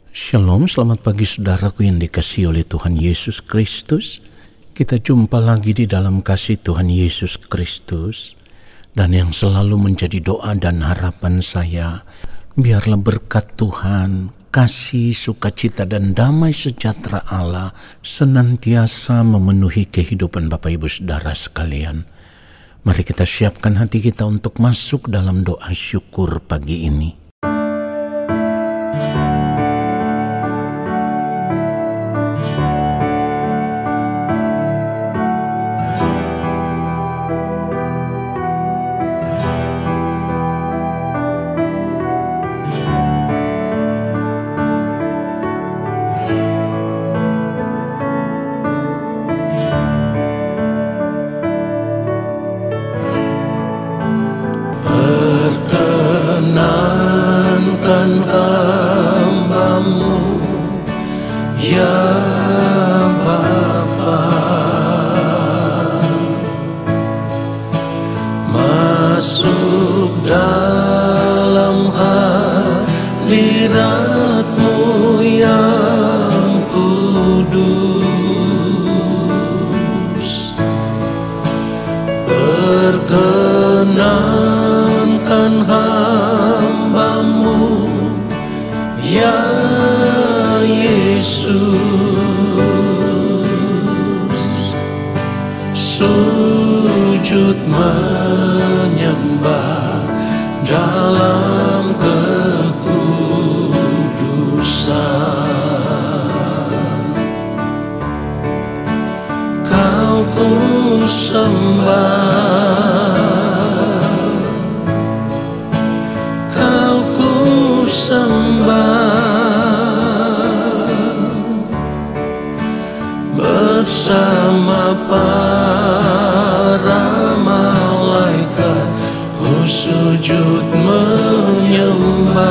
Shalom, selamat pagi saudaraku yang dikasihi oleh Tuhan Yesus Kristus. Kita jumpa lagi di dalam kasih Tuhan Yesus Kristus. Dan yang selalu menjadi doa dan harapan saya, biarlah berkat Tuhan, kasih, sukacita dan damai sejahtera Allah senantiasa memenuhi kehidupan Bapak Ibu Saudara sekalian. Mari kita siapkan hati kita untuk masuk dalam doa syukur pagi ini. Perkenankan hamba-Mu, ya Bapa, masuk dalam hadirat-Mu yang kudus. Perkenankan hamba-Mu, ya Yesus, sujud menyembah dalam kekudusan. Kau ku sembah, Kau ku sembah, bersama para malaikat ku sujud menyembah.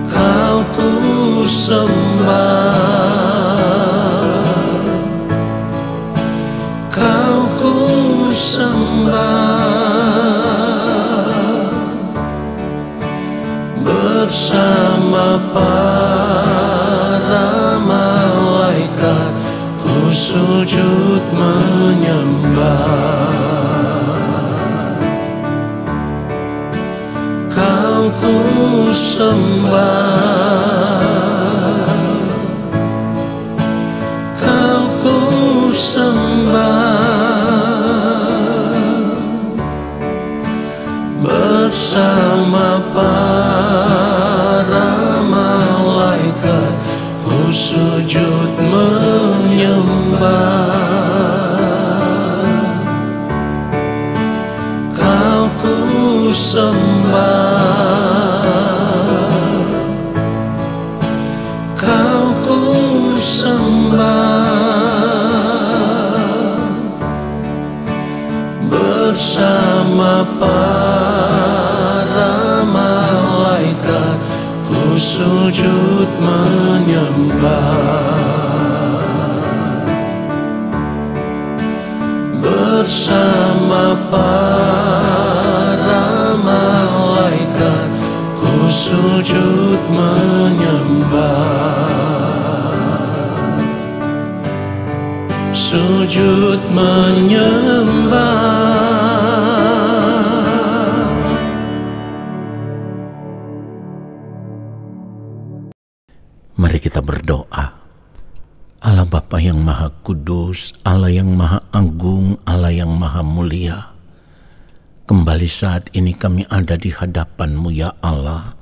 Kau ku sembah, Kau ku sembah, bersama para malaikat ku sujud menyembah. Kau ku sembah, Kau ku sembah, bersama para malaikat ku sujud menyembah. Kau ku sembah, Kau ku sembah, bersama para malaikat ku sujud menyembah. Bersama para malaikat ku sujud menyembah. Sujud menyembah. Mari kita berdoa. Allah Bapa yang Maha Kudus, Allah yang Maha Agung, Allah yang Maha Mulia, kembali saat ini kami ada di hadapan-Mu ya Allah.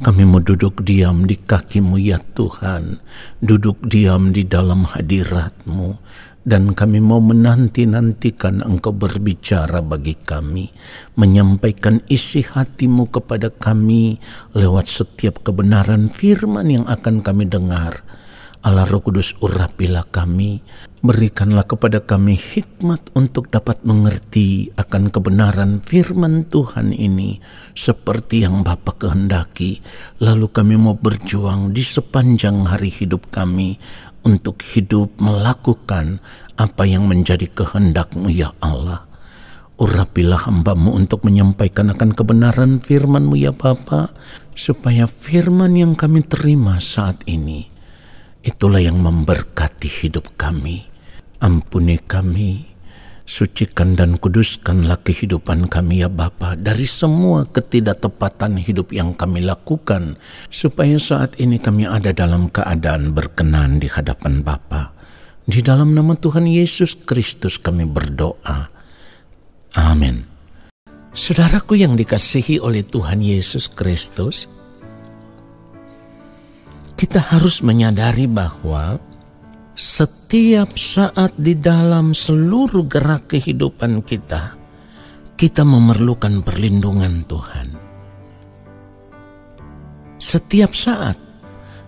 Kami mau duduk diam di kaki-Mu ya Tuhan, duduk diam di dalam hadirat-Mu, dan kami mau menanti-nantikan Engkau berbicara bagi kami, menyampaikan isi hati-Mu kepada kami lewat setiap kebenaran firman yang akan kami dengar. Allah Roh Kudus, urapilah kami, berikanlah kepada kami hikmat untuk dapat mengerti akan kebenaran firman Tuhan ini seperti yang Bapa kehendaki. Lalu kami mau berjuang di sepanjang hari hidup kami untuk hidup melakukan apa yang menjadi kehendak-Mu ya Allah. Urapilah hamba-Mu untuk menyampaikan akan kebenaran firman-Mu ya Bapa, supaya firman yang kami terima saat ini, itulah yang memberkati hidup kami. Ampuni kami, sucikan dan kuduskanlah kehidupan kami ya Bapa, dari semua ketidaktepatan hidup yang kami lakukan, supaya saat ini kami ada dalam keadaan berkenan di hadapan Bapa. Di dalam nama Tuhan Yesus Kristus kami berdoa. Amin. Saudaraku yang dikasihi oleh Tuhan Yesus Kristus, kita harus menyadari bahwa setiap saat di dalam seluruh gerak kehidupan kita, kita memerlukan perlindungan Tuhan. Setiap saat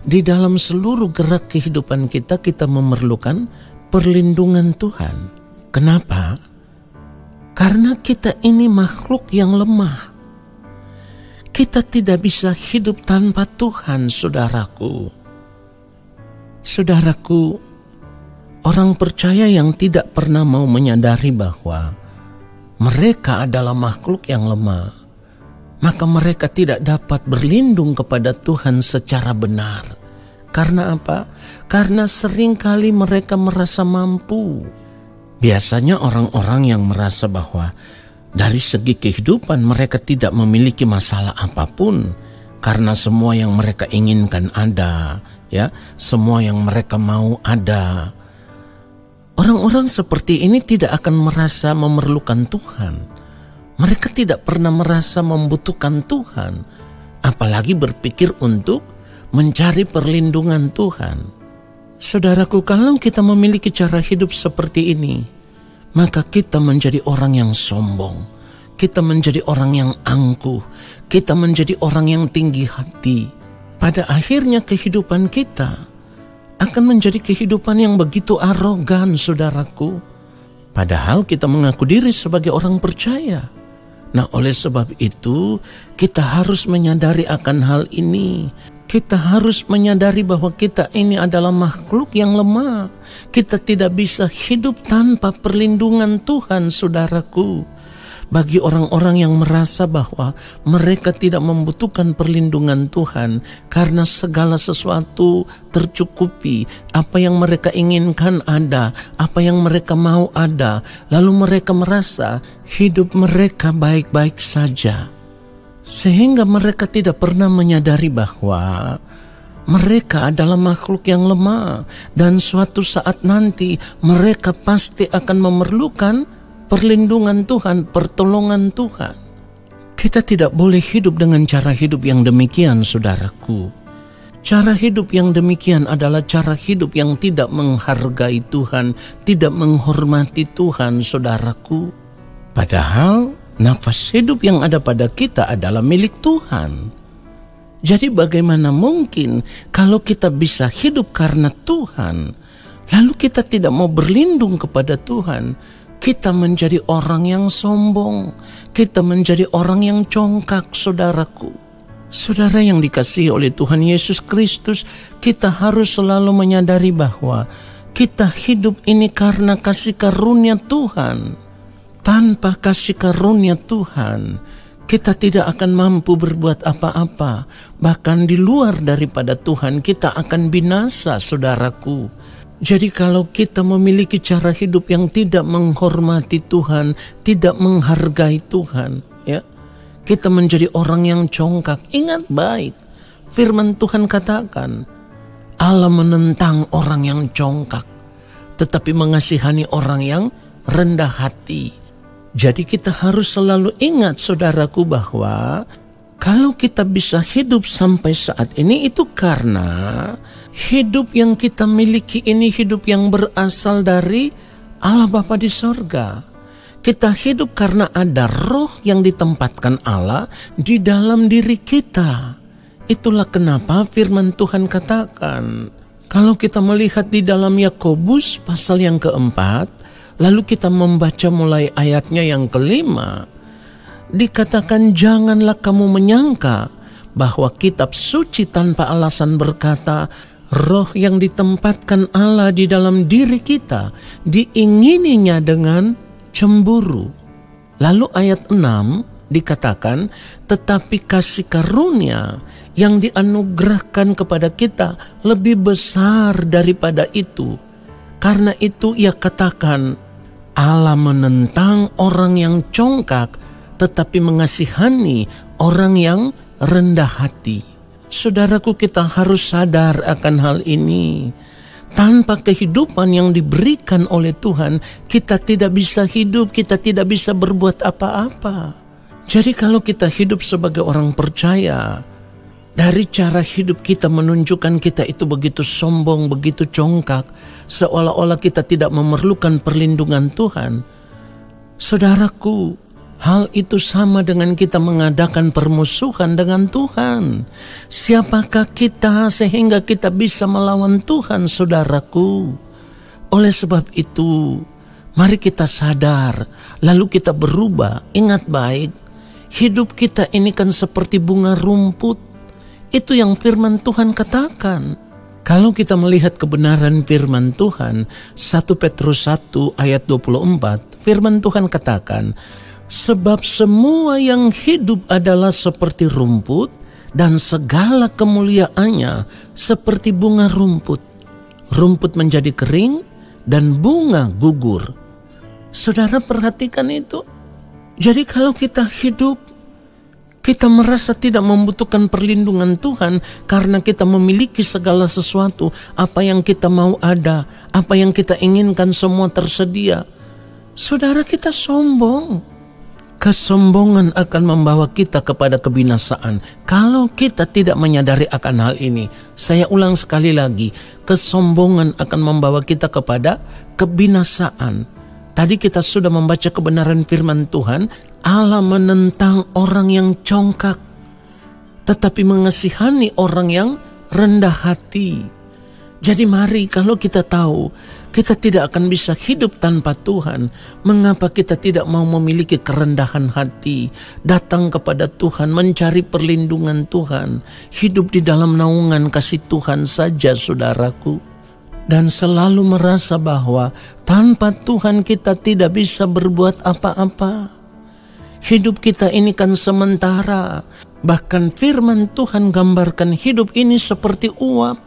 di dalam seluruh gerak kehidupan kita, kita memerlukan perlindungan Tuhan. Kenapa? Karena kita ini makhluk yang lemah. Kita tidak bisa hidup tanpa Tuhan, saudaraku. Saudaraku, orang percaya yang tidak pernah mau menyadari bahwa mereka adalah makhluk yang lemah, maka mereka tidak dapat berlindung kepada Tuhan secara benar. Karena apa? Karena seringkali mereka merasa mampu. Biasanya orang-orang yang merasa bahwa dari segi kehidupan mereka tidak memiliki masalah apapun, karena semua yang mereka inginkan ada, ya, semua yang mereka mau ada. Orang-orang seperti ini tidak akan merasa memerlukan Tuhan. Mereka tidak pernah merasa membutuhkan Tuhan, apalagi berpikir untuk mencari perlindungan Tuhan. Saudaraku, kalau kita memiliki cara hidup seperti ini, maka kita menjadi orang yang sombong, kita menjadi orang yang angkuh, kita menjadi orang yang tinggi hati. Pada akhirnya kehidupan kita akan menjadi kehidupan yang begitu arogan, saudaraku. Padahal kita mengaku diri sebagai orang percaya. Nah, oleh sebab itu kita harus menyadari akan hal ini. Kita harus menyadari bahwa kita ini adalah makhluk yang lemah. Kita tidak bisa hidup tanpa perlindungan Tuhan, saudaraku. Bagi orang-orang yang merasa bahwa mereka tidak membutuhkan perlindungan Tuhan karena segala sesuatu tercukupi, apa yang mereka inginkan ada, apa yang mereka mau ada, lalu mereka merasa hidup mereka baik-baik saja. Sehingga mereka tidak pernah menyadari bahwa mereka adalah makhluk yang lemah, dan suatu saat nanti mereka pasti akan memerlukan perlindungan Tuhan, pertolongan Tuhan. Kita tidak boleh hidup dengan cara hidup yang demikian, saudaraku. Cara hidup yang demikian adalah cara hidup yang tidak menghargai Tuhan, tidak menghormati Tuhan, saudaraku. Padahal nafas hidup yang ada pada kita adalah milik Tuhan. Jadi bagaimana mungkin kalau kita bisa hidup karena Tuhan, lalu kita tidak mau berlindung kepada Tuhan? Kita menjadi orang yang sombong, kita menjadi orang yang congkak, saudaraku. Saudara yang dikasihi oleh Tuhan Yesus Kristus, kita harus selalu menyadari bahwa kita hidup ini karena kasih karunia Tuhan. Tanpa kasih karunia Tuhan, kita tidak akan mampu berbuat apa-apa. Bahkan di luar daripada Tuhan, kita akan binasa, saudaraku. Jadi kalau kita memiliki cara hidup yang tidak menghormati Tuhan, tidak menghargai Tuhan, ya, kita menjadi orang yang congkak. Ingat baik, firman Tuhan katakan, Allah menentang orang yang congkak, tetapi mengasihani orang yang rendah hati. Jadi kita harus selalu ingat, saudaraku, bahwa kalau kita bisa hidup sampai saat ini itu karena hidup yang kita miliki ini hidup yang berasal dari Allah Bapa di sorga. Kita hidup karena ada roh yang ditempatkan Allah di dalam diri kita. Itulah kenapa firman Tuhan katakan, kalau kita melihat di dalam Yakobus pasal yang keempat, lalu kita membaca mulai ayatnya yang kelima, dikatakan janganlah kamu menyangka bahwa kitab suci tanpa alasan berkata, roh yang ditempatkan Allah di dalam diri kita diingininya dengan cemburu. Lalu ayat 6 dikatakan, tetapi kasih karunia yang dianugerahkan kepada kita lebih besar daripada itu. Karena itu ia katakan, Allah menentang orang yang congkak, tetapi mengasihani orang yang rendah hati. Saudaraku, kita harus sadar akan hal ini. Tanpa kehidupan yang diberikan oleh Tuhan, kita tidak bisa hidup, kita tidak bisa berbuat apa-apa. Jadi kalau kita hidup sebagai orang percaya, dari cara hidup kita menunjukkan kita itu begitu sombong, begitu congkak, seolah-olah kita tidak memerlukan perlindungan Tuhan. Saudaraku, hal itu sama dengan kita mengadakan permusuhan dengan Tuhan. Siapakah kita sehingga kita bisa melawan Tuhan, saudaraku? Oleh sebab itu, mari kita sadar, lalu kita berubah. Ingat baik, hidup kita ini kan seperti bunga rumput. Itu yang firman Tuhan katakan. Kalau kita melihat kebenaran firman Tuhan, 1 Petrus 1 ayat 24, firman Tuhan katakan, sebab semua yang hidup adalah seperti rumput, dan segala kemuliaannya seperti bunga rumput. Rumput menjadi kering, dan bunga gugur. Saudara perhatikan itu. Jadi kalau kita hidup, kita merasa tidak membutuhkan perlindungan Tuhan karena kita memiliki segala sesuatu. Apa yang kita mau ada, apa yang kita inginkan semua tersedia. Saudara, kita sombong. Kesombongan akan membawa kita kepada kebinasaan kalau kita tidak menyadari akan hal ini. Saya ulang sekali lagi, kesombongan akan membawa kita kepada kebinasaan. Tadi kita sudah membaca kebenaran firman Tuhan, Allah menentang orang yang congkak, tetapi mengasihani orang yang rendah hati. Jadi mari, kalau kita tahu kita tidak akan bisa hidup tanpa Tuhan, mengapa kita tidak mau memiliki kerendahan hati, datang kepada Tuhan, mencari perlindungan Tuhan, hidup di dalam naungan kasih Tuhan saja, saudaraku. Dan selalu merasa bahwa tanpa Tuhan kita tidak bisa berbuat apa-apa. Hidup kita ini kan sementara. Bahkan firman Tuhan gambarkan hidup ini seperti uap.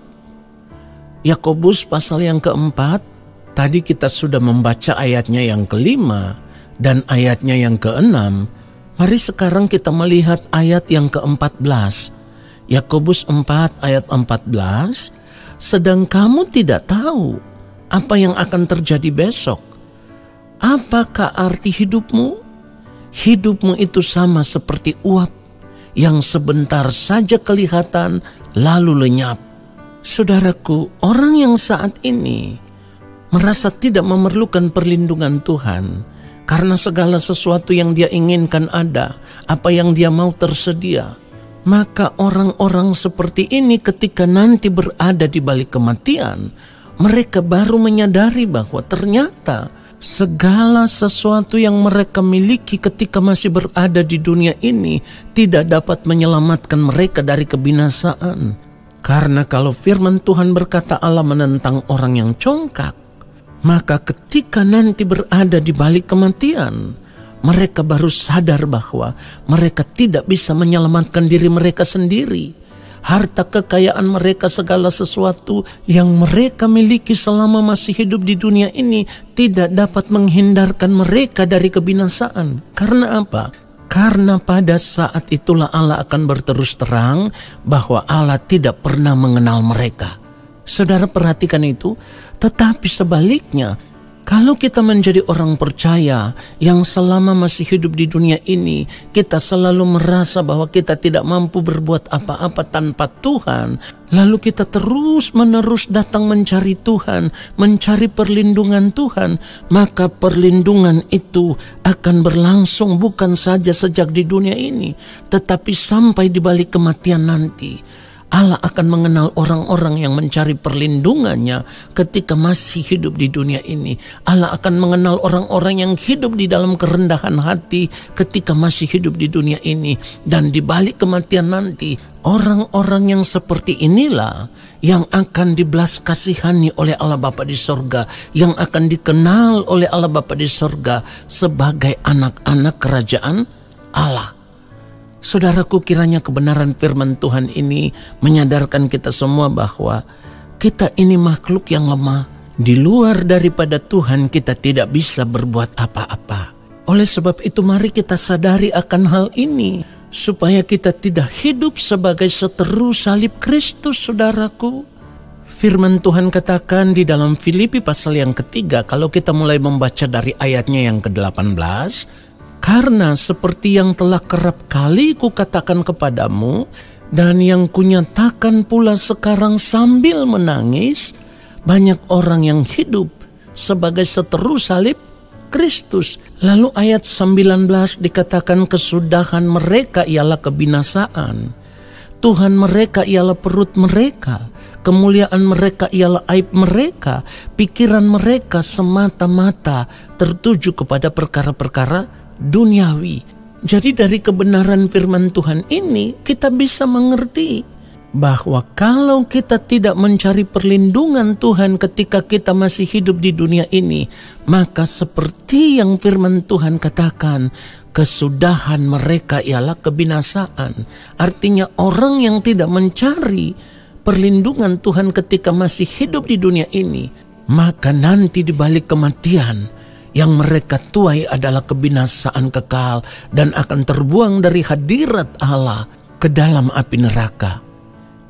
Yakobus pasal yang keempat, tadi kita sudah membaca ayatnya yang kelima dan ayatnya yang keenam. Mari sekarang kita melihat ayat yang ke-14. Yakobus 4 ayat 14. Sedang kamu tidak tahu apa yang akan terjadi besok. Apakah arti hidupmu? Hidupmu itu sama seperti uap yang sebentar saja kelihatan lalu lenyap. Saudaraku, orang yang saat ini merasa tidak memerlukan perlindungan Tuhan karena segala sesuatu yang dia inginkan ada, apa yang dia mau tersedia. Maka orang-orang seperti ini ketika nanti berada di balik kematian, mereka baru menyadari bahwa ternyata segala sesuatu yang mereka miliki ketika masih berada di dunia ini tidak dapat menyelamatkan mereka dari kebinasaan. Karena kalau firman Tuhan berkata Allah menentang orang yang congkak, maka ketika nanti berada di balik kematian, mereka baru sadar bahwa mereka tidak bisa menyelamatkan diri mereka sendiri. Harta kekayaan mereka, segala sesuatu yang mereka miliki selama masih hidup di dunia ini tidak dapat menghindarkan mereka dari kebinasaan. Karena apa? Karena pada saat itulah Allah akan berterus terang bahwa Allah tidak pernah mengenal mereka. Saudara perhatikan itu. Tetapi sebaliknya, kalau kita menjadi orang percaya yang selama masih hidup di dunia ini, kita selalu merasa bahwa kita tidak mampu berbuat apa-apa tanpa Tuhan, lalu kita terus-menerus datang mencari Tuhan, mencari perlindungan Tuhan, maka perlindungan itu akan berlangsung bukan saja sejak di dunia ini, tetapi sampai di balik kematian nanti. Allah akan mengenal orang-orang yang mencari perlindungannya ketika masih hidup di dunia ini. Allah akan mengenal orang-orang yang hidup di dalam kerendahan hati ketika masih hidup di dunia ini. Dan di balik kematian nanti, orang-orang yang seperti inilah yang akan dibelas kasihani oleh Allah Bapa di sorga, yang akan dikenal oleh Allah Bapa di sorga sebagai anak-anak kerajaan Allah. Saudaraku, kiranya kebenaran firman Tuhan ini menyadarkan kita semua bahwa kita ini makhluk yang lemah. Di luar daripada Tuhan kita tidak bisa berbuat apa-apa. Oleh sebab itu mari kita sadari akan hal ini, supaya kita tidak hidup sebagai seteru salib Kristus, saudaraku. Firman Tuhan katakan di dalam Filipi pasal yang ketiga, kalau kita mulai membaca dari ayatnya yang ke-18, karena seperti yang telah kerap kali kukatakan kepadamu, dan yang kunyatakan pula sekarang sambil menangis, banyak orang yang hidup sebagai seteru salib Kristus. Lalu ayat 19 dikatakan kesudahan mereka ialah kebinasaan. Tuhan mereka ialah perut mereka. Kemuliaan mereka ialah aib mereka. Pikiran mereka semata-mata tertuju kepada perkara-perkara duniawi. Jadi dari kebenaran firman Tuhan ini kita bisa mengerti bahwa kalau kita tidak mencari perlindungan Tuhan ketika kita masih hidup di dunia ini, maka seperti yang firman Tuhan katakan, kesudahan mereka ialah kebinasaan. Artinya orang yang tidak mencari perlindungan Tuhan ketika masih hidup di dunia ini, maka nanti di balik kematian yang mereka tuai adalah kebinasaan kekal dan akan terbuang dari hadirat Allah ke dalam api neraka.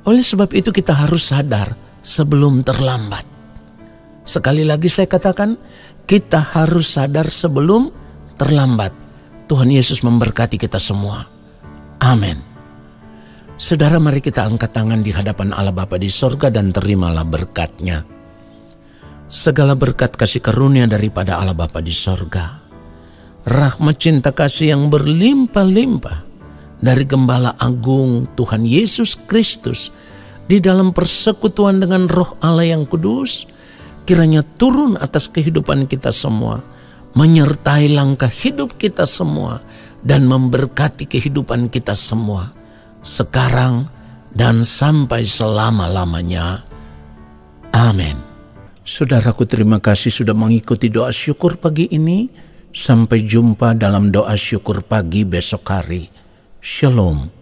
Oleh sebab itu kita harus sadar sebelum terlambat. Sekali lagi saya katakan, kita harus sadar sebelum terlambat. Tuhan Yesus memberkati kita semua. Amin. Saudara, mari kita angkat tangan di hadapan Allah Bapa di sorga dan terimalah berkat-Nya. Segala berkat kasih karunia daripada Allah Bapa di sorga, rahmat cinta kasih yang berlimpah-limpah dari Gembala Agung Tuhan Yesus Kristus di dalam persekutuan dengan Roh Allah yang kudus, kiranya turun atas kehidupan kita semua, menyertai langkah hidup kita semua, dan memberkati kehidupan kita semua, sekarang dan sampai selama-lamanya. Amin. Saudaraku, terima kasih sudah mengikuti doa syukur pagi ini. Sampai jumpa dalam doa syukur pagi besok hari. Shalom.